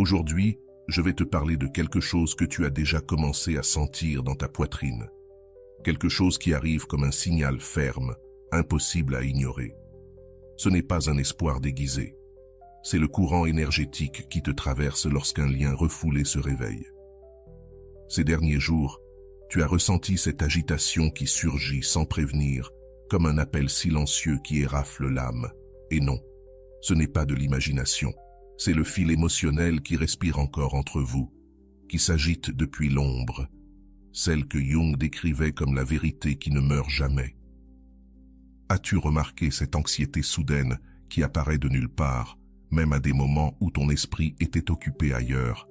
Aujourd'hui, je vais te parler de quelque chose que tu as déjà commencé à sentir dans ta poitrine. Quelque chose qui arrive comme un signal ferme, impossible à ignorer. Ce n'est pas un espoir déguisé. C'est le courant énergétique qui te traverse lorsqu'un lien refoulé se réveille. Ces derniers jours, tu as ressenti cette agitation qui surgit sans prévenir, comme un appel silencieux qui érafle l'âme. Et non, ce n'est pas de l'imagination. C'est le fil émotionnel qui respire encore entre vous, qui s'agite depuis l'ombre, celle que Jung décrivait comme la vérité qui ne meurt jamais. As-tu remarqué cette anxiété soudaine qui apparaît de nulle part, même à des moments où ton esprit était occupé ailleurs?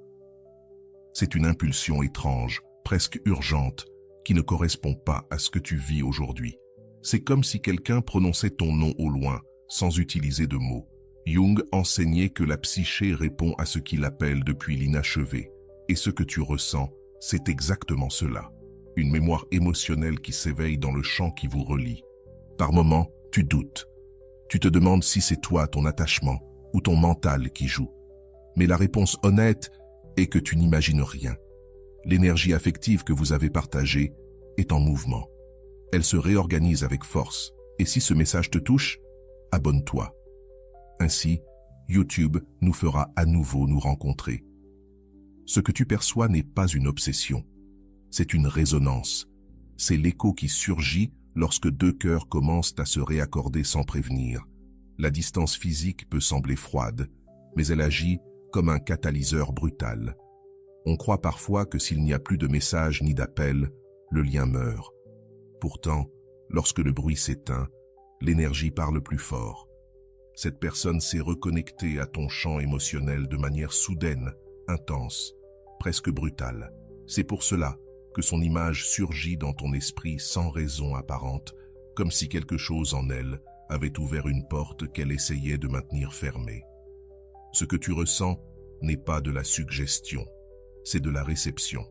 C'est une impulsion étrange, presque urgente, qui ne correspond pas à ce que tu vis aujourd'hui. C'est comme si quelqu'un prononçait ton nom au loin, sans utiliser de mots. Jung enseignait que la psyché répond à ce qu'il appelle depuis l'inachevé. Et ce que tu ressens, c'est exactement cela. Une mémoire émotionnelle qui s'éveille dans le champ qui vous relie. Par moments, tu doutes. Tu te demandes si c'est toi, ton attachement, ou ton mental qui joue. Mais la réponse honnête est que tu n'imagines rien. L'énergie affective que vous avez partagée est en mouvement. Elle se réorganise avec force. Et si ce message te touche, abonne-toi. Ainsi, YouTube nous fera à nouveau nous rencontrer. Ce que tu perçois n'est pas une obsession. C'est une résonance. C'est l'écho qui surgit lorsque deux cœurs commencent à se réaccorder sans prévenir. La distance physique peut sembler froide, mais elle agit comme un catalyseur brutal. On croit parfois que s'il n'y a plus de messages ni d'appels, le lien meurt. Pourtant, lorsque le bruit s'éteint, l'énergie parle plus fort. Cette personne s'est reconnectée à ton champ émotionnel de manière soudaine, intense, presque brutale. C'est pour cela que son image surgit dans ton esprit sans raison apparente, comme si quelque chose en elle avait ouvert une porte qu'elle essayait de maintenir fermée. Ce que tu ressens n'est pas de la suggestion, c'est de la réception.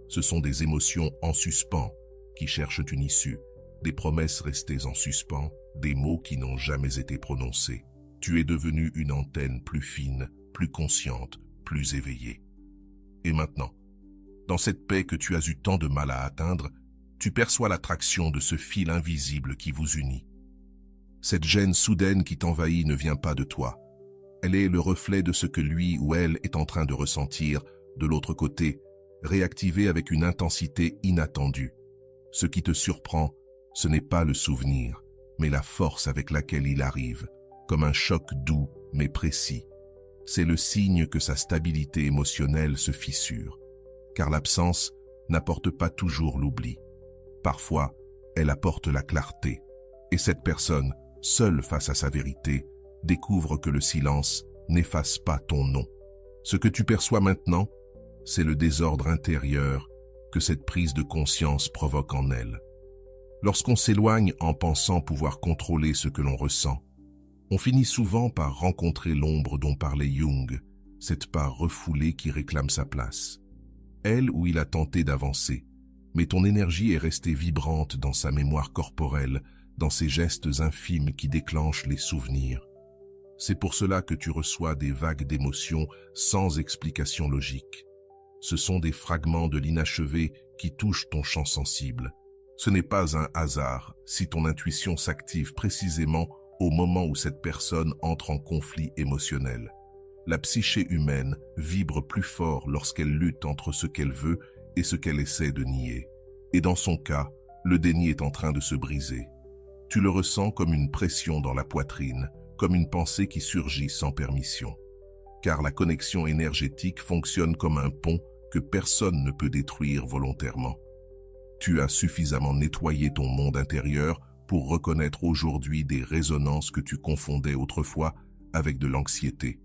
Ce sont des émotions en suspens qui cherchent une issue, des promesses restées en suspens, des mots qui n'ont jamais été prononcés. Tu es devenu une antenne plus fine, plus consciente, plus éveillée. Et maintenant, dans cette paix que tu as eu tant de mal à atteindre, tu perçois l'attraction de ce fil invisible qui vous unit. Cette gêne soudaine qui t'envahit ne vient pas de toi. Elle est le reflet de ce que lui ou elle est en train de ressentir, de l'autre côté, réactivé avec une intensité inattendue. Ce qui te surprend, ce n'est pas le souvenir, mais la force avec laquelle il arrive, comme un choc doux mais précis. C'est le signe que sa stabilité émotionnelle se fissure, car l'absence n'apporte pas toujours l'oubli. Parfois, elle apporte la clarté, et cette personne, seule face à sa vérité, découvre que le silence n'efface pas ton nom. Ce que tu perçois maintenant, c'est le désordre intérieur que cette prise de conscience provoque en elle. Lorsqu'on s'éloigne en pensant pouvoir contrôler ce que l'on ressent, on finit souvent par rencontrer l'ombre dont parlait Jung, cette part refoulée qui réclame sa place. Elle où il a tenté d'avancer, mais ton énergie est restée vibrante dans sa mémoire corporelle, dans ces gestes infimes qui déclenchent les souvenirs. C'est pour cela que tu reçois des vagues d'émotions sans explication logique. Ce sont des fragments de l'inachevé qui touchent ton champ sensible. Ce n'est pas un hasard si ton intuition s'active précisément au moment où cette personne entre en conflit émotionnel. La psyché humaine vibre plus fort lorsqu'elle lutte entre ce qu'elle veut et ce qu'elle essaie de nier. Et dans son cas, le déni est en train de se briser. Tu le ressens comme une pression dans la poitrine, comme une pensée qui surgit sans permission. Car la connexion énergétique fonctionne comme un pont que personne ne peut détruire volontairement. Tu as suffisamment nettoyé ton monde intérieur pour reconnaître aujourd'hui des résonances que tu confondais autrefois avec de l'anxiété.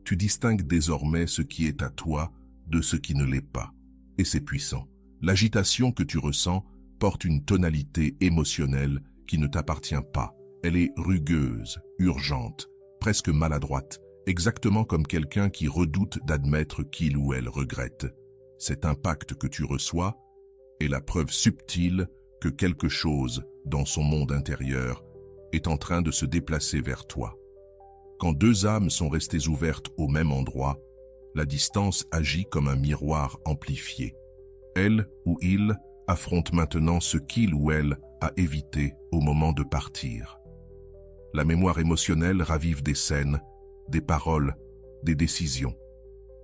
Tu distingues désormais ce qui est à toi de ce qui ne l'est pas. Et c'est puissant. L'agitation que tu ressens porte une tonalité émotionnelle qui ne t'appartient pas. Elle est rugueuse, urgente, presque maladroite, exactement comme quelqu'un qui redoute d'admettre qu'il ou elle regrette. Cet impact que tu reçois est la preuve subtile que quelque chose, dans son monde intérieur, est en train de se déplacer vers toi. Quand deux âmes sont restées ouvertes au même endroit, La distance agit comme un miroir amplifié. Elle ou il affronte maintenant ce qu'il ou elle a évité au moment de partir. La mémoire émotionnelle ravive des scènes, des paroles, des décisions.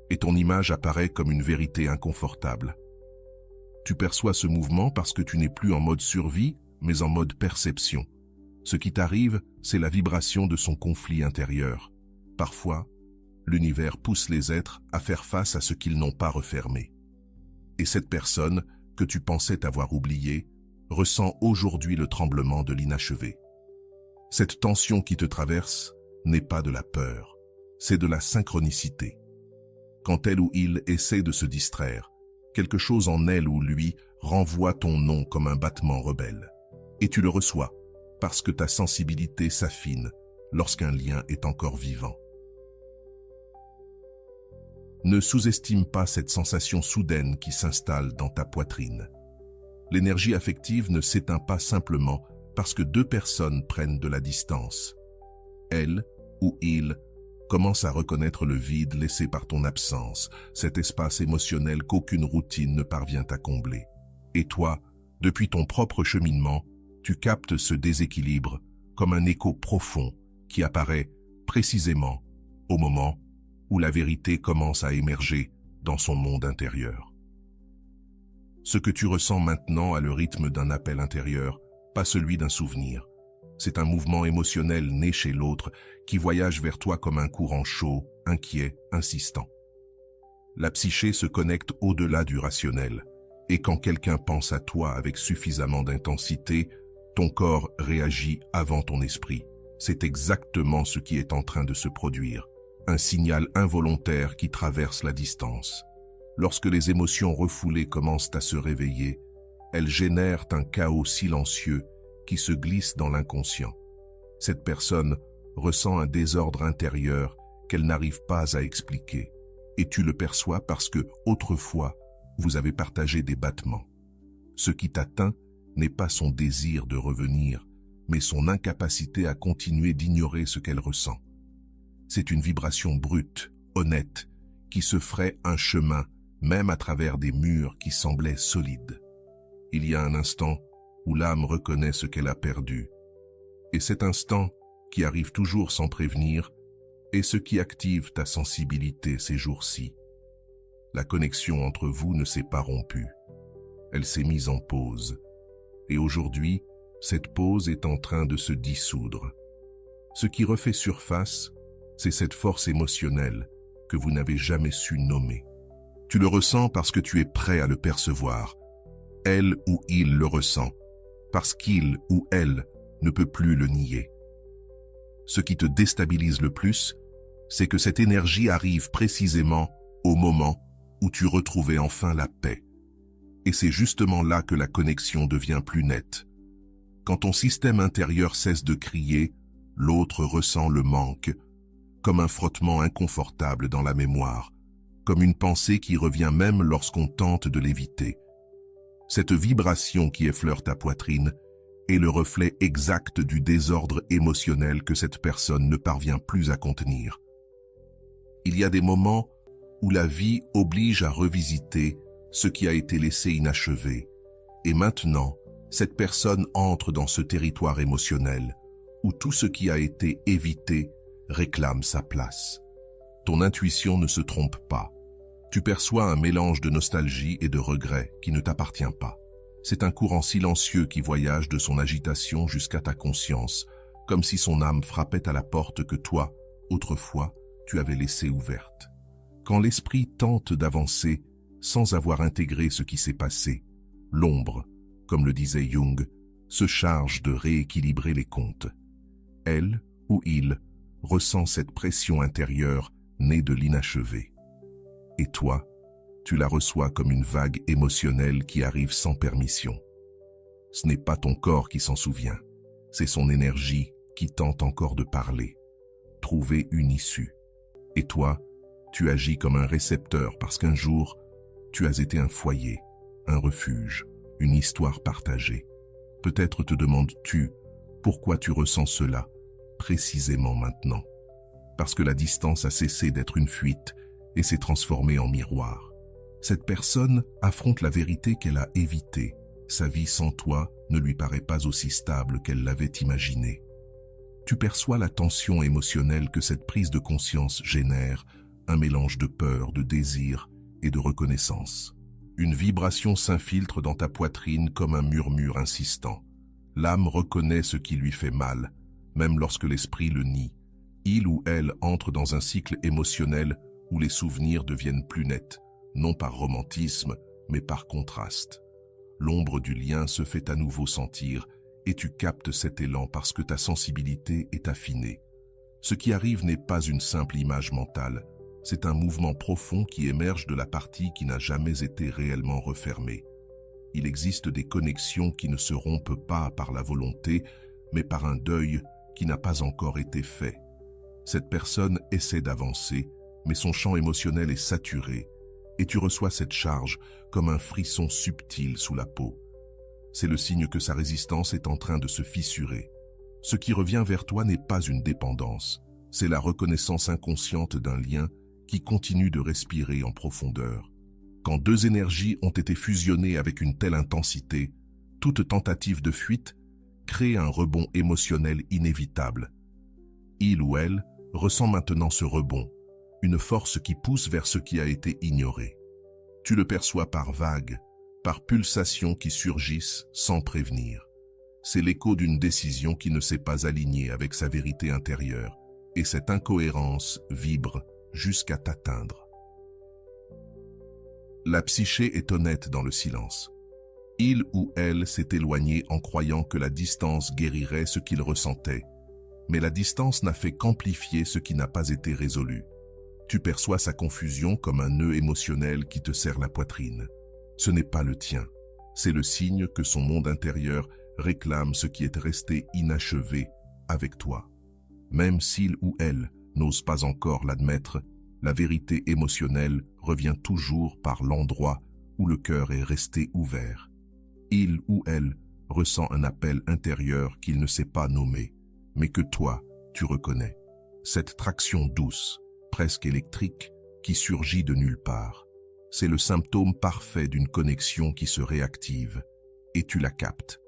Et ton image apparaît comme une vérité inconfortable. Tu perçois ce mouvement parce que tu n'es plus en mode survie, mais en mode perception. Ce qui t'arrive, c'est la vibration de son conflit intérieur. Parfois, l'univers pousse les êtres à faire face à ce qu'ils n'ont pas refermé. Et cette personne, que tu pensais avoir oubliée, ressent aujourd'hui le tremblement de l'inachevé. Cette tension qui te traverse n'est pas de la peur, c'est de la synchronicité. Quand elle ou il essaie de se distraire, quelque chose en elle ou lui renvoie ton nom comme un battement rebelle. Et tu le reçois, parce que ta sensibilité s'affine lorsqu'un lien est encore vivant. Ne sous-estime pas cette sensation soudaine qui s'installe dans ta poitrine. L'énergie affective ne s'éteint pas simplement parce que deux personnes prennent de la distance. Elle ou il commence à reconnaître le vide laissé par ton absence, cet espace émotionnel qu'aucune routine ne parvient à combler. Et toi, depuis ton propre cheminement, tu captes ce déséquilibre comme un écho profond qui apparaît précisément au moment où la vérité commence à émerger dans son monde intérieur. Ce que tu ressens maintenant a le rythme d'un appel intérieur, pas celui d'un souvenir. C'est un mouvement émotionnel né chez l'autre qui voyage vers toi comme un courant chaud, inquiet, insistant. La psyché se connecte au-delà du rationnel, et quand quelqu'un pense à toi avec suffisamment d'intensité, ton corps réagit avant ton esprit. C'est exactement ce qui est en train de se produire. Un signal involontaire qui traverse la distance. Lorsque les émotions refoulées commencent à se réveiller, elles génèrent un chaos silencieux qui se glisse dans l'inconscient. Cette personne ressent un désordre intérieur qu'elle n'arrive pas à expliquer. Et tu le perçois parce que, autrefois, vous avez partagé des battements. Ce qui t'atteint n'est pas son désir de revenir, mais son incapacité à continuer d'ignorer ce qu'elle ressent. C'est une vibration brute, honnête, qui se ferait un chemin, même à travers des murs qui semblaient solides. Il y a un instant où l'âme reconnaît ce qu'elle a perdu. Et cet instant, qui arrive toujours sans prévenir, est ce qui active ta sensibilité ces jours-ci. La connexion entre vous ne s'est pas rompue. Elle s'est mise en pause. Et aujourd'hui, cette pause est en train de se dissoudre. Ce qui refait surface, c'est cette force émotionnelle que vous n'avez jamais su nommer. Tu le ressens parce que tu es prêt à le percevoir. Elle ou il le ressent, parce qu'il ou elle ne peut plus le nier. Ce qui te déstabilise le plus, c'est que cette énergie arrive précisément au moment où tu retrouvais enfin la paix. Et c'est justement là que la connexion devient plus nette. Quand ton système intérieur cesse de crier, l'autre ressent le manque, comme un frottement inconfortable dans la mémoire, comme une pensée qui revient même lorsqu'on tente de l'éviter. Cette vibration qui effleure ta poitrine est le reflet exact du désordre émotionnel que cette personne ne parvient plus à contenir. Il y a des moments où la vie oblige à revisiter ce qui a été laissé inachevé. Et maintenant, cette personne entre dans ce territoire émotionnel où tout ce qui a été évité réclame sa place. Ton intuition ne se trompe pas. Tu perçois un mélange de nostalgie et de regret qui ne t'appartient pas. C'est un courant silencieux qui voyage de son agitation jusqu'à ta conscience, comme si son âme frappait à la porte que toi, autrefois, tu avais laissée ouverte. Quand l'esprit tente d'avancer sans avoir intégré ce qui s'est passé, l'ombre, comme le disait Jung, se charge de rééquilibrer les comptes. Elle ou il ressent cette pression intérieure née de l'inachevé. Et toi, tu la reçois comme une vague émotionnelle qui arrive sans permission. Ce n'est pas ton corps qui s'en souvient, c'est son énergie qui tente encore de parler, trouver une issue. Et toi, tu agis comme un récepteur parce qu'un jour, tu as été un foyer, un refuge, une histoire partagée. Peut-être te demandes-tu pourquoi tu ressens cela, précisément maintenant. Parce que la distance a cessé d'être une fuite et s'est transformée en miroir. Cette personne affronte la vérité qu'elle a évitée. Sa vie sans toi ne lui paraît pas aussi stable qu'elle l'avait imaginé. Tu perçois la tension émotionnelle que cette prise de conscience génère, un mélange de peur, de désir et de reconnaissance. Une vibration s'infiltre dans ta poitrine comme un murmure insistant. L'âme reconnaît ce qui lui fait mal, même lorsque l'esprit le nie. Il ou elle entre dans un cycle émotionnel où les souvenirs deviennent plus nets, non par romantisme, mais par contraste. L'ombre du lien se fait à nouveau sentir et tu captes cet élan parce que ta sensibilité est affinée. Ce qui arrive n'est pas une simple image mentale, c'est un mouvement profond qui émerge de la partie qui n'a jamais été réellement refermée. Il existe des connexions qui ne se rompent pas par la volonté, mais par un deuil qui n'a pas encore été fait. Cette personne essaie d'avancer, mais son champ émotionnel est saturé, et tu reçois cette charge comme un frisson subtil sous la peau. C'est le signe que sa résistance est en train de se fissurer. Ce qui revient vers toi n'est pas une dépendance, c'est la reconnaissance inconsciente d'un lien qui continue de respirer en profondeur. Quand deux énergies ont été fusionnées avec une telle intensité, toute tentative de fuite crée un rebond émotionnel inévitable. Il ou elle ressent maintenant ce rebond, une force qui pousse vers ce qui a été ignoré. Tu le perçois par vagues, par pulsations qui surgissent sans prévenir. C'est l'écho d'une décision qui ne s'est pas alignée avec sa vérité intérieure, et cette incohérence vibre jusqu'à t'atteindre. La psyché est honnête dans le silence. Il ou elle s'est éloigné en croyant que la distance guérirait ce qu'il ressentait, mais la distance n'a fait qu'amplifier ce qui n'a pas été résolu. Tu perçois sa confusion comme un nœud émotionnel qui te serre la poitrine. Ce n'est pas le tien, c'est le signe que son monde intérieur réclame ce qui est resté inachevé avec toi. Même s'il ou elle n'ose pas encore l'admettre, la vérité émotionnelle revient toujours par l'endroit où le cœur est resté ouvert. Il ou elle ressent un appel intérieur qu'il ne sait pas nommer, mais que toi, tu reconnais. Cette traction douce, presque électrique, qui surgit de nulle part. C'est le symptôme parfait d'une connexion qui se réactive, et tu la captes.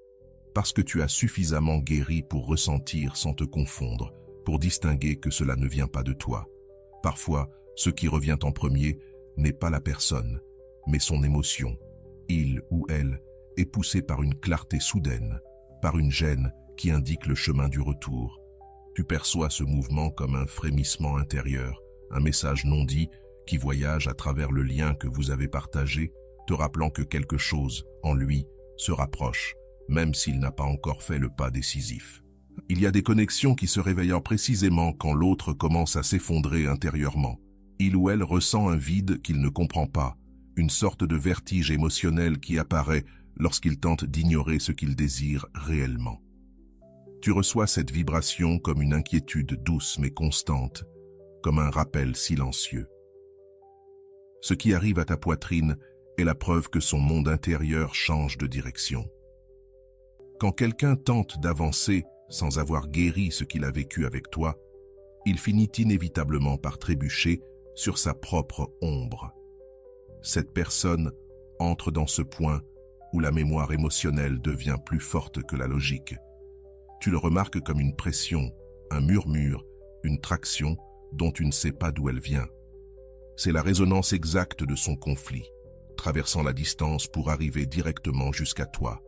Parce que tu as suffisamment guéri pour ressentir sans te confondre, pour distinguer que cela ne vient pas de toi. Parfois, ce qui revient en premier n'est pas la personne, mais son émotion. Il ou elle est poussé par une clarté soudaine, par une gêne qui indique le chemin du retour. Tu perçois ce mouvement comme un frémissement intérieur, un message non dit qui voyage à travers le lien que vous avez partagé, te rappelant que quelque chose, en lui, se rapproche, même s'il n'a pas encore fait le pas décisif. Il y a des connexions qui se réveillent précisément quand l'autre commence à s'effondrer intérieurement. Il ou elle ressent un vide qu'il ne comprend pas, une sorte de vertige émotionnel qui apparaît lorsqu'il tente d'ignorer ce qu'il désire réellement. Tu reçois cette vibration comme une inquiétude douce mais constante, comme un rappel silencieux. Ce qui arrive à ta poitrine est la preuve que son monde intérieur change de direction. Quand quelqu'un tente d'avancer sans avoir guéri ce qu'il a vécu avec toi, il finit inévitablement par trébucher sur sa propre ombre. Cette personne entre dans ce point où la mémoire émotionnelle devient plus forte que la logique. Tu le remarques comme une pression, un murmure, une traction dont tu ne sais pas d'où elle vient. C'est la résonance exacte de son conflit, traversant la distance pour arriver directement jusqu'à toi.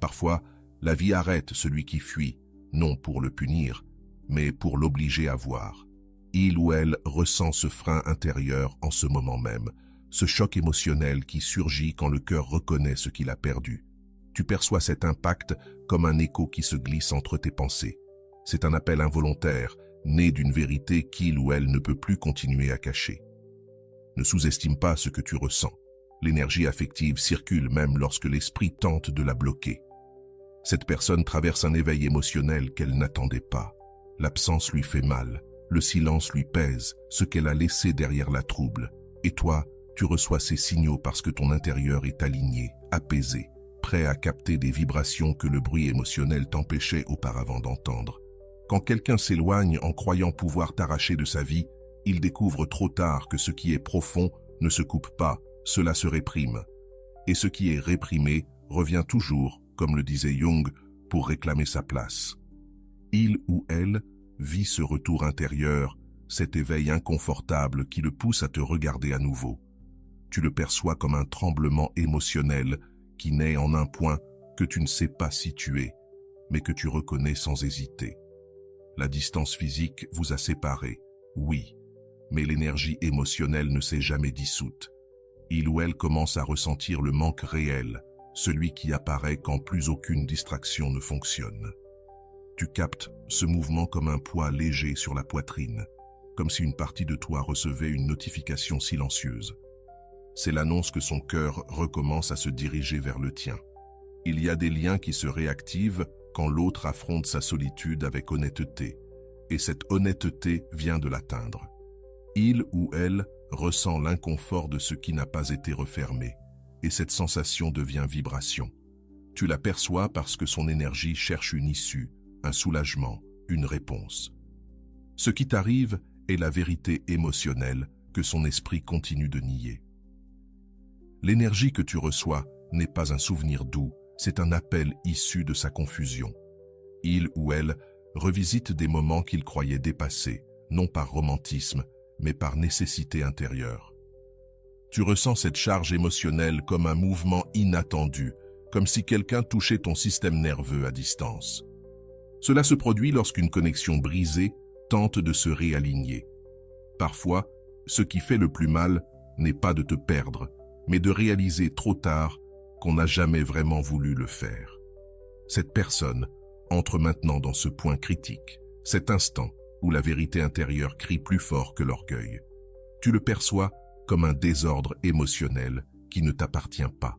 Parfois, la vie arrête celui qui fuit, non pour le punir, mais pour l'obliger à voir. Il ou elle ressent ce frein intérieur en ce moment même, ce choc émotionnel qui surgit quand le cœur reconnaît ce qu'il a perdu. Tu perçois cet impact comme un écho qui se glisse entre tes pensées. C'est un appel involontaire, né d'une vérité qu'il ou elle ne peut plus continuer à cacher. Ne sous-estime pas ce que tu ressens. L'énergie affective circule même lorsque l'esprit tente de la bloquer. Cette personne traverse un éveil émotionnel qu'elle n'attendait pas. L'absence lui fait mal, le silence lui pèse, ce qu'elle a laissé derrière la trouble. Et toi, tu reçois ces signaux parce que ton intérieur est aligné, apaisé, prêt à capter des vibrations que le bruit émotionnel t'empêchait auparavant d'entendre. Quand quelqu'un s'éloigne en croyant pouvoir t'arracher de sa vie, Il découvre trop tard que ce qui est profond ne se coupe pas, cela se réprime. Et ce qui est réprimé revient toujours, comme le disait Jung, pour réclamer sa place. Il ou elle vit ce retour intérieur, cet éveil inconfortable qui le pousse à te regarder à nouveau. Tu le perçois comme un tremblement émotionnel qui naît en un point que tu ne sais pas situer, mais que tu reconnais sans hésiter. La distance physique vous a séparés, oui, mais l'énergie émotionnelle ne s'est jamais dissoute. Il ou elle commence à ressentir le manque réel, celui qui apparaît quand plus aucune distraction ne fonctionne. Tu captes ce mouvement comme un poids léger sur la poitrine, comme si une partie de toi recevait une notification silencieuse. C'est l'annonce que son cœur recommence à se diriger vers le tien. Il y a des liens qui se réactivent quand l'autre affronte sa solitude avec honnêteté, et cette honnêteté vient de l'atteindre. Il ou elle ressent l'inconfort de ce qui n'a pas été refermé, et cette sensation devient vibration. Tu l'aperçois parce que son énergie cherche une issue, un soulagement, une réponse. Ce qui t'arrive est la vérité émotionnelle que son esprit continue de nier. L'énergie que tu reçois n'est pas un souvenir doux, c'est un appel issu de sa confusion. Il ou elle revisite des moments qu'il croyait dépassés, non par romantisme, mais par nécessité intérieure. Tu ressens cette charge émotionnelle comme un mouvement inattendu, comme si quelqu'un touchait ton système nerveux à distance. Cela se produit lorsqu'une connexion brisée tente de se réaligner. Parfois, ce qui fait le plus mal n'est pas de te perdre, mais de réaliser trop tard qu'on n'a jamais vraiment voulu le faire. Cette personne entre maintenant dans ce point critique, cet instant où la vérité intérieure crie plus fort que l'orgueil. Tu le perçois comme un désordre émotionnel qui ne t'appartient pas.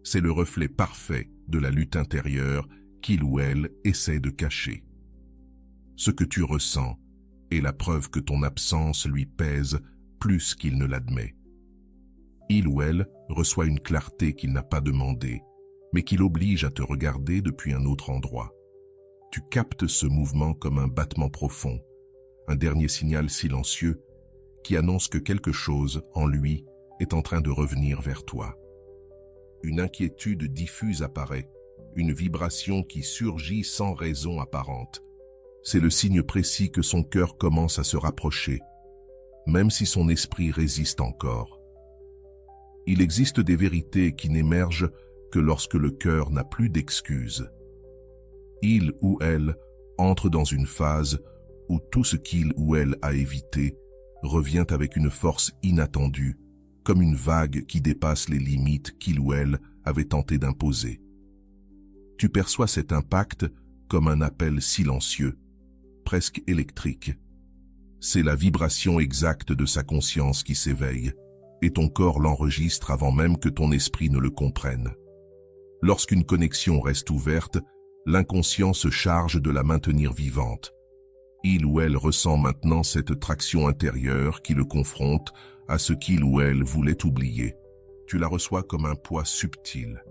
C'est le reflet parfait de la lutte intérieure qu'il ou elle essaie de cacher. Ce que tu ressens est la preuve que ton absence lui pèse plus qu'il ne l'admet. Il ou elle reçoit une clarté qu'il n'a pas demandée, mais qui l'oblige à te regarder depuis un autre endroit. Tu captes ce mouvement comme un battement profond, un dernier signal silencieux qui annonce que quelque chose en lui est en train de revenir vers toi. Une inquiétude diffuse apparaît, une vibration qui surgit sans raison apparente. C'est le signe précis que son cœur commence à se rapprocher, même si son esprit résiste encore. Il existe des vérités qui n'émergent que lorsque le cœur n'a plus d'excuses. Il ou elle entre dans une phase où tout ce qu'il ou elle a évité revient avec une force inattendue, comme une vague qui dépasse les limites qu'il ou elle avait tenté d'imposer. Tu perçois cet impact comme un appel silencieux, presque électrique. C'est la vibration exacte de sa conscience qui s'éveille, et ton corps l'enregistre avant même que ton esprit ne le comprenne. Lorsqu'une connexion reste ouverte, l'inconscient se charge de la maintenir vivante. Il ou elle ressent maintenant cette traction intérieure qui le confronte à ce qu'il ou elle voulait oublier. Tu la reçois comme un poids subtil,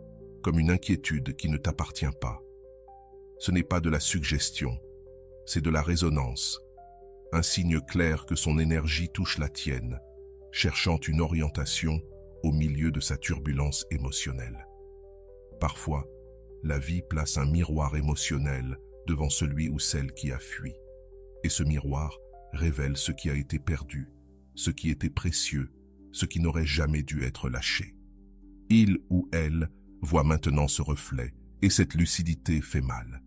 comme une inquiétude qui ne t'appartient pas. Ce n'est pas de la suggestion, c'est de la résonance, un signe clair que son énergie touche la tienne, cherchant une orientation au milieu de sa turbulence émotionnelle. Parfois, la vie place un miroir émotionnel devant celui ou celle qui a fui. Et ce miroir révèle ce qui a été perdu, ce qui était précieux, ce qui n'aurait jamais dû être lâché. Il ou elle voit maintenant ce reflet, et cette lucidité fait mal.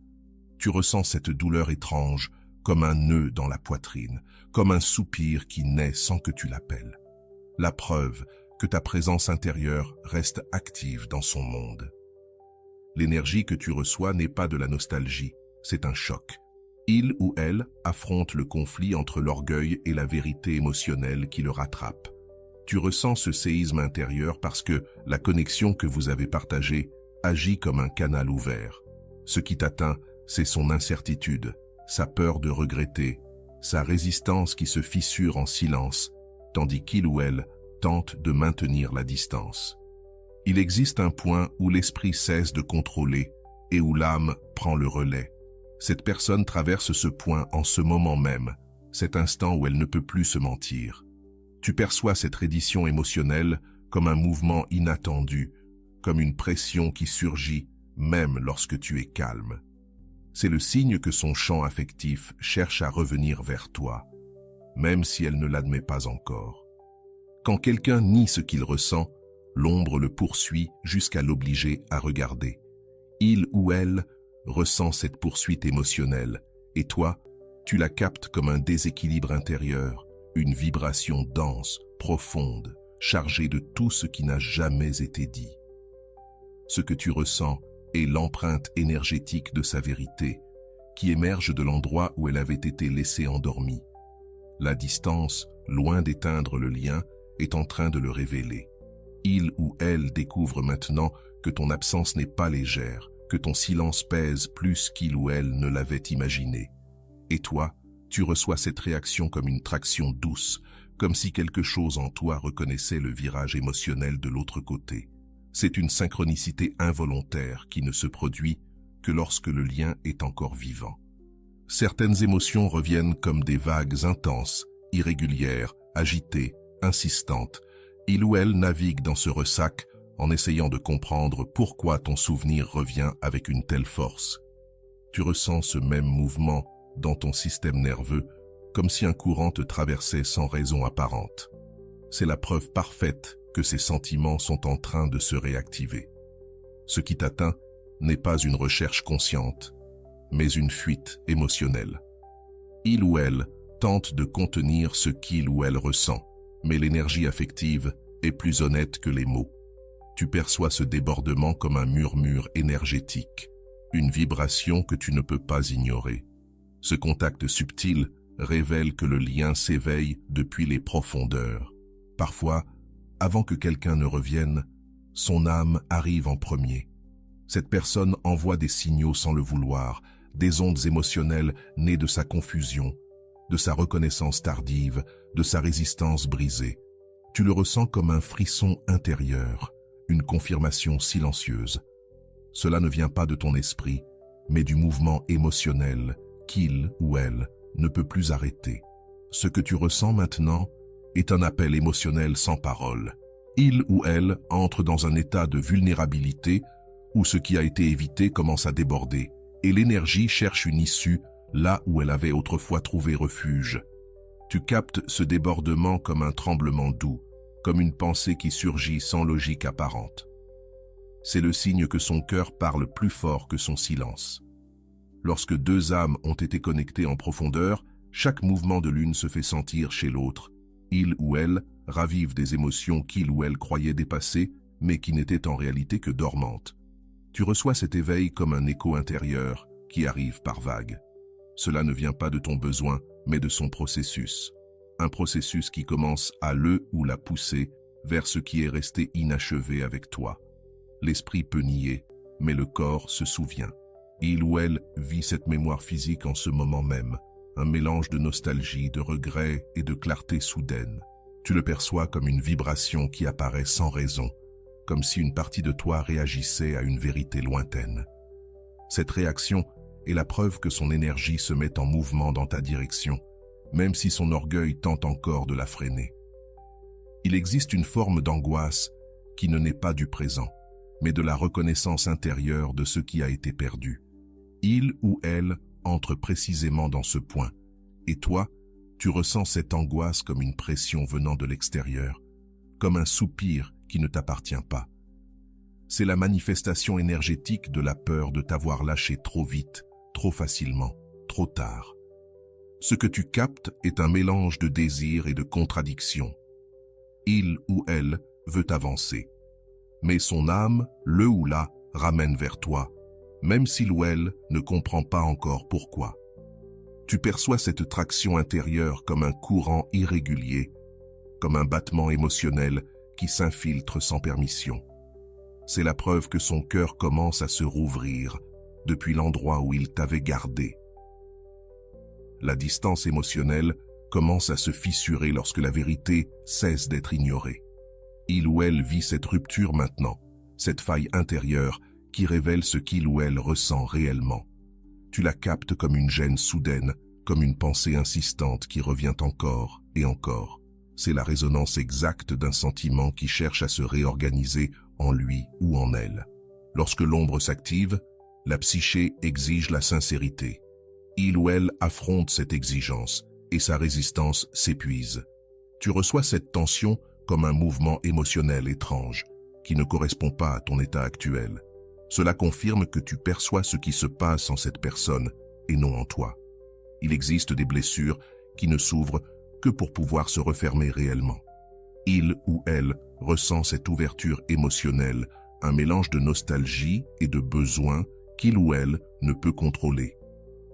Tu ressens cette douleur étrange, comme un nœud dans la poitrine, comme un soupir qui naît sans que tu l'appelles. La preuve que ta présence intérieure reste active dans son monde. L'énergie que tu reçois n'est pas de la nostalgie, c'est un choc. Il ou elle affronte le conflit entre l'orgueil et la vérité émotionnelle qui le rattrape. Tu ressens ce séisme intérieur parce que la connexion que vous avez partagée agit comme un canal ouvert. Ce qui t'atteint, c'est son incertitude, sa peur de regretter, sa résistance qui se fissure en silence, tandis qu'il ou elle tente de maintenir la distance. Il existe un point où l'esprit cesse de contrôler et où l'âme prend le relais. Cette personne traverse ce point en ce moment même. cet instant où elle ne peut plus se mentir. Tu perçois cette reddition émotionnelle comme un mouvement inattendu, comme une pression qui surgit même lorsque tu es calme. C'est le signe que son champ affectif cherche à revenir vers toi, même si elle ne l'admet pas encore. Quand quelqu'un nie ce qu'il ressent, l'ombre le poursuit jusqu'à l'obliger à regarder. Il ou elle ressent cette poursuite émotionnelle, et toi, tu la captes comme un déséquilibre intérieur, une vibration dense, profonde, chargée de tout ce qui n'a jamais été dit. Ce que tu ressens est l'empreinte énergétique de sa vérité, qui émerge de l'endroit où elle avait été laissée endormie. La distance, loin d'éteindre le lien, est en train de le révéler. Il ou elle découvre maintenant que ton absence n'est pas légère, que ton silence pèse plus qu'il ou elle ne l'avait imaginé. Et toi, tu reçois cette réaction comme une traction douce, comme si quelque chose en toi reconnaissait le virage émotionnel de l'autre côté. C'est une synchronicité involontaire qui ne se produit que lorsque le lien est encore vivant. Certaines émotions reviennent comme des vagues intenses, irrégulières, agitées, insistantes. Il ou elle navigue dans ce ressac en essayant de comprendre pourquoi ton souvenir revient avec une telle force. Tu ressens ce même mouvement dans ton système nerveux, comme si un courant te traversait sans raison apparente. C'est la preuve parfaite que ces sentiments sont en train de se réactiver. Ce qui t'atteint n'est pas une recherche consciente, mais une fuite émotionnelle. Il ou elle tente de contenir ce qu'il ou elle ressent, mais l'énergie affective est plus honnête que les mots. Tu perçois ce débordement comme un murmure énergétique, une vibration que tu ne peux pas ignorer. Ce contact subtil révèle que le lien s'éveille depuis les profondeurs. Parfois, avant que quelqu'un ne revienne, son âme arrive en premier. Cette personne envoie des signaux sans le vouloir, des ondes émotionnelles nées de sa confusion, de sa reconnaissance tardive, de sa résistance brisée. Tu le ressens comme un frisson intérieur, une confirmation silencieuse. Cela ne vient pas de ton esprit, mais du mouvement émotionnel qu'il ou elle ne peut plus arrêter. Ce que tu ressens maintenant est un appel émotionnel sans parole. Il ou elle entre dans un état de vulnérabilité où ce qui a été évité commence à déborder, et l'énergie cherche une issue là où elle avait autrefois trouvé refuge. Tu captes ce débordement comme un tremblement doux, comme une pensée qui surgit sans logique apparente. C'est le signe que son cœur parle plus fort que son silence. Lorsque deux âmes ont été connectées en profondeur, chaque mouvement de l'une se fait sentir chez l'autre. Il ou elle ravive des émotions qu'il ou elle croyait dépassées, mais qui n'étaient en réalité que dormantes. Tu reçois cet éveil comme un écho intérieur qui arrive par vagues. Cela ne vient pas de ton besoin, mais de son processus. Un processus qui commence à le ou la pousser vers ce qui est resté inachevé avec toi. L'esprit peut nier, mais le corps se souvient. Il ou elle vit cette mémoire physique en ce moment même, un mélange de nostalgie, de regret et de clarté soudaine. Tu le perçois comme une vibration qui apparaît sans raison, comme si une partie de toi réagissait à une vérité lointaine. Cette réaction est la preuve que son énergie se met en mouvement dans ta direction, même si son orgueil tente encore de la freiner. Il existe une forme d'angoisse qui ne naît pas du présent, mais de la reconnaissance intérieure de ce qui a été perdu. Il ou elle entre précisément dans ce point, et toi, tu ressens cette angoisse comme une pression venant de l'extérieur, comme un soupir qui ne t'appartient pas. C'est la manifestation énergétique de la peur de t'avoir lâché trop vite, trop facilement, trop tard. Ce que tu captes est un mélange de désir et de contradiction. Il ou elle veut avancer, mais son âme, le ou la, ramène vers toi, même s'il ou elle ne comprend pas encore pourquoi. Tu perçois cette traction intérieure comme un courant irrégulier, comme un battement émotionnel qui s'infiltre sans permission. C'est la preuve que son cœur commence à se rouvrir depuis l'endroit où il t'avait gardé. La distance émotionnelle commence à se fissurer lorsque la vérité cesse d'être ignorée. Il ou elle vit cette rupture maintenant, cette faille intérieure qui révèle ce qu'il ou elle ressent réellement. Tu la captes comme une gêne soudaine, comme une pensée insistante qui revient encore et encore. C'est la résonance exacte d'un sentiment qui cherche à se réorganiser en lui ou en elle. Lorsque l'ombre s'active, la psyché exige la sincérité. Il ou elle affronte cette exigence et sa résistance s'épuise. Tu reçois cette tension comme un mouvement émotionnel étrange qui ne correspond pas à ton état actuel. Cela confirme que tu perçois ce qui se passe en cette personne et non en toi. Il existe des blessures qui ne s'ouvrent que pour pouvoir se refermer réellement. Il ou elle ressent cette ouverture émotionnelle, un mélange de nostalgie et de besoin qu'il ou elle ne peut contrôler.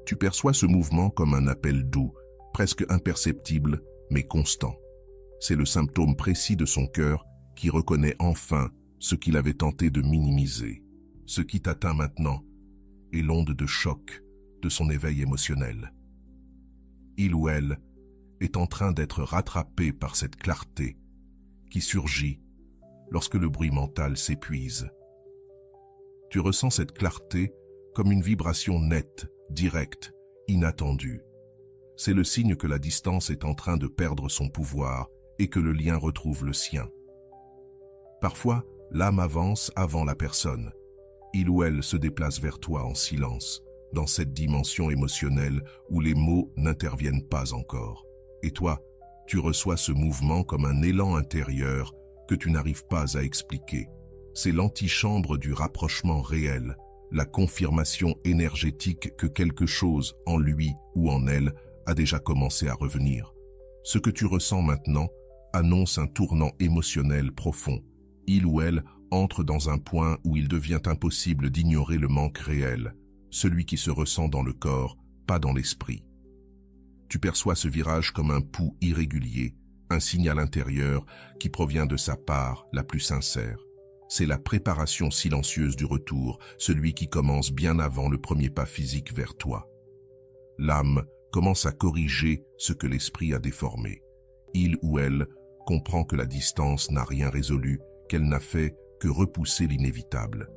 Tu perçois ce mouvement comme un appel doux, presque imperceptible, mais constant. C'est le symptôme précis de son cœur qui reconnaît enfin ce qu'il avait tenté de minimiser. Ce qui t'atteint maintenant est l'onde de choc de son éveil émotionnel. Il ou elle est en train d'être rattrapé par cette clarté qui surgit lorsque le bruit mental s'épuise. Tu ressens cette clarté comme une vibration nette, directe, inattendue. C'est le signe que la distance est en train de perdre son pouvoir et que le lien retrouve le sien. Parfois, l'âme avance avant la personne. Il ou elle se déplace vers toi en silence, dans cette dimension émotionnelle où les mots n'interviennent pas encore. Et toi, tu reçois ce mouvement comme un élan intérieur que tu n'arrives pas à expliquer. C'est l'antichambre du rapprochement réel, la confirmation énergétique que quelque chose en lui ou en elle a déjà commencé à revenir. Ce que tu ressens maintenant annonce un tournant émotionnel profond. Il ou elle entre dans un point où il devient impossible d'ignorer le manque réel, celui qui se ressent dans le corps, pas dans l'esprit. Tu perçois ce virage comme un pouls irrégulier, un signal intérieur qui provient de sa part la plus sincère. C'est la préparation silencieuse du retour, celui qui commence bien avant le premier pas physique vers toi. L'âme commence à corriger ce que l'esprit a déformé. Il ou elle comprend que la distance n'a rien résolu, qu'elle n'a fait que repousser l'inévitable.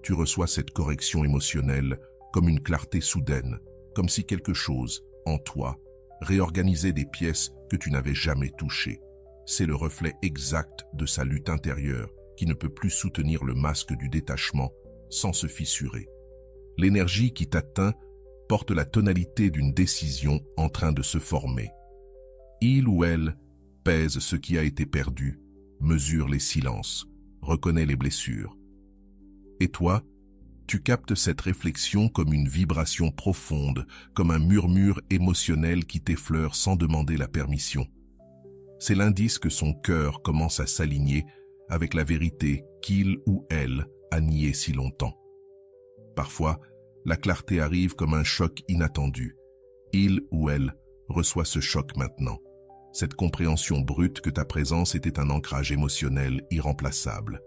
Tu reçois cette correction émotionnelle comme une clarté soudaine, comme si quelque chose, en toi, réorganisait des pièces que tu n'avais jamais touchées. C'est le reflet exact de sa lutte intérieure qui ne peut plus soutenir le masque du détachement sans se fissurer. L'énergie qui t'atteint porte la tonalité d'une décision en train de se former. Il ou elle pèse ce qui a été perdu, mesure les silences, reconnaît les blessures. Et toi, tu captes cette réflexion comme une vibration profonde, comme un murmure émotionnel qui t'effleure sans demander la permission. C'est l'indice que son cœur commence à s'aligner avec la vérité qu'il ou elle a niée si longtemps. Parfois, la clarté arrive comme un choc inattendu. Il ou elle reçoit ce choc maintenant. Cette compréhension brute que ta présence était un ancrage émotionnel irremplaçable.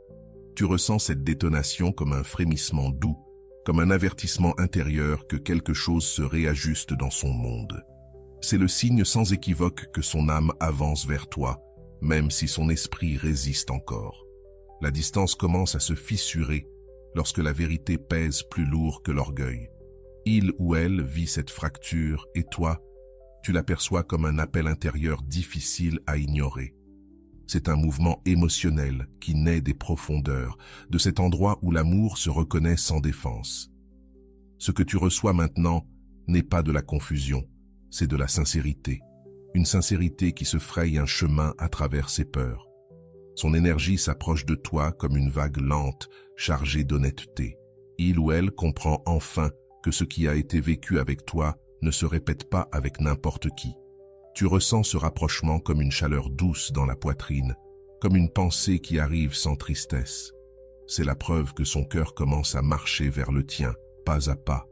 Tu ressens cette détonation comme un frémissement doux, comme un avertissement intérieur que quelque chose se réajuste dans son monde. C'est le signe sans équivoque que son âme avance vers toi, même si son esprit résiste encore. La distance commence à se fissurer lorsque la vérité pèse plus lourd que l'orgueil. Il ou elle vit cette fracture et toi, tu l'aperçois comme un appel intérieur difficile à ignorer. C'est un mouvement émotionnel qui naît des profondeurs, de cet endroit où l'amour se reconnaît sans défense. Ce que tu reçois maintenant n'est pas de la confusion, c'est de la sincérité. Une sincérité qui se fraye un chemin à travers ses peurs. Son énergie s'approche de toi comme une vague lente, chargée d'honnêteté. Il ou elle comprend enfin que ce qui a été vécu avec toi ne se répète pas avec n'importe qui. Tu ressens ce rapprochement comme une chaleur douce dans la poitrine, comme une pensée qui arrive sans tristesse. C'est la preuve que son cœur commence à marcher vers le tien, pas à pas,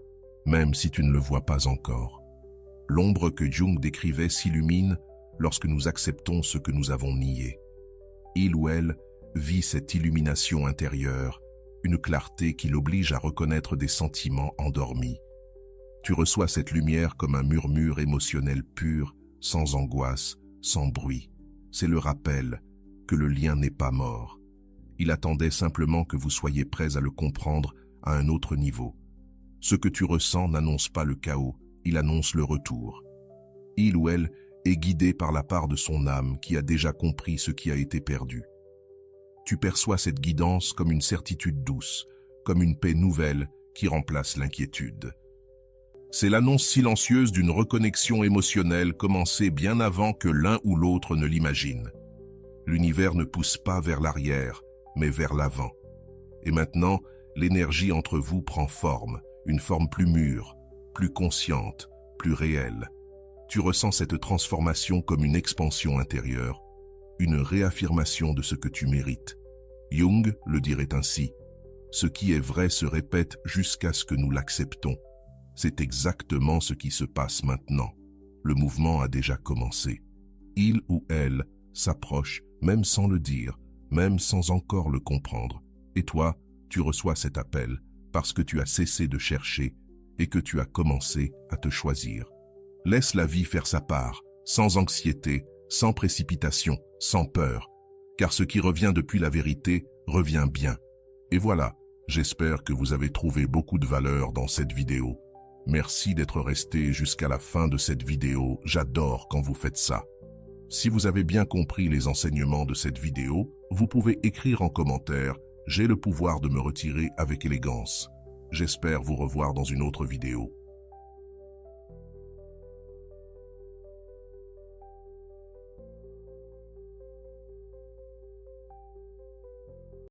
même si tu ne le vois pas encore. L'ombre que Jung décrivait s'illumine lorsque nous acceptons ce que nous avons nié. Il ou elle vit cette illumination intérieure, une clarté qui l'oblige à reconnaître des sentiments endormis. Tu reçois cette lumière comme un murmure émotionnel pur, sans angoisse, sans bruit. C'est le rappel que le lien n'est pas mort. Il attendait simplement que vous soyez prêts à le comprendre à un autre niveau. Ce que tu ressens n'annonce pas le chaos, il annonce le retour. Il ou elle est guidé par la part de son âme qui a déjà compris ce qui a été perdu. Tu perçois cette guidance comme une certitude douce, comme une paix nouvelle qui remplace l'inquiétude. C'est l'annonce silencieuse d'une reconnexion émotionnelle commencée bien avant que l'un ou l'autre ne l'imagine. L'univers ne pousse pas vers l'arrière, mais vers l'avant. Et maintenant, l'énergie entre vous prend forme, une forme plus mûre, plus consciente, plus réelle. Tu ressens cette transformation comme une expansion intérieure, une réaffirmation de ce que tu mérites. Jung le dirait ainsi, « Ce qui est vrai se répète jusqu'à ce que nous l'acceptons ». C'est exactement ce qui se passe maintenant. Le mouvement a déjà commencé. Il ou elle s'approche, même sans le dire, même sans encore le comprendre. Et toi, tu reçois cet appel parce que tu as cessé de chercher et que tu as commencé à te choisir. Laisse la vie faire sa part, sans anxiété, sans précipitation, sans peur, car ce qui revient depuis la vérité revient bien. Et voilà, j'espère que vous avez trouvé beaucoup de valeur dans cette vidéo. Merci d'être resté jusqu'à la fin de cette vidéo, j'adore quand vous faites ça. Si vous avez bien compris les enseignements de cette vidéo, vous pouvez écrire en commentaire « J'ai le pouvoir de me retirer avec élégance ». J'espère vous revoir dans une autre vidéo.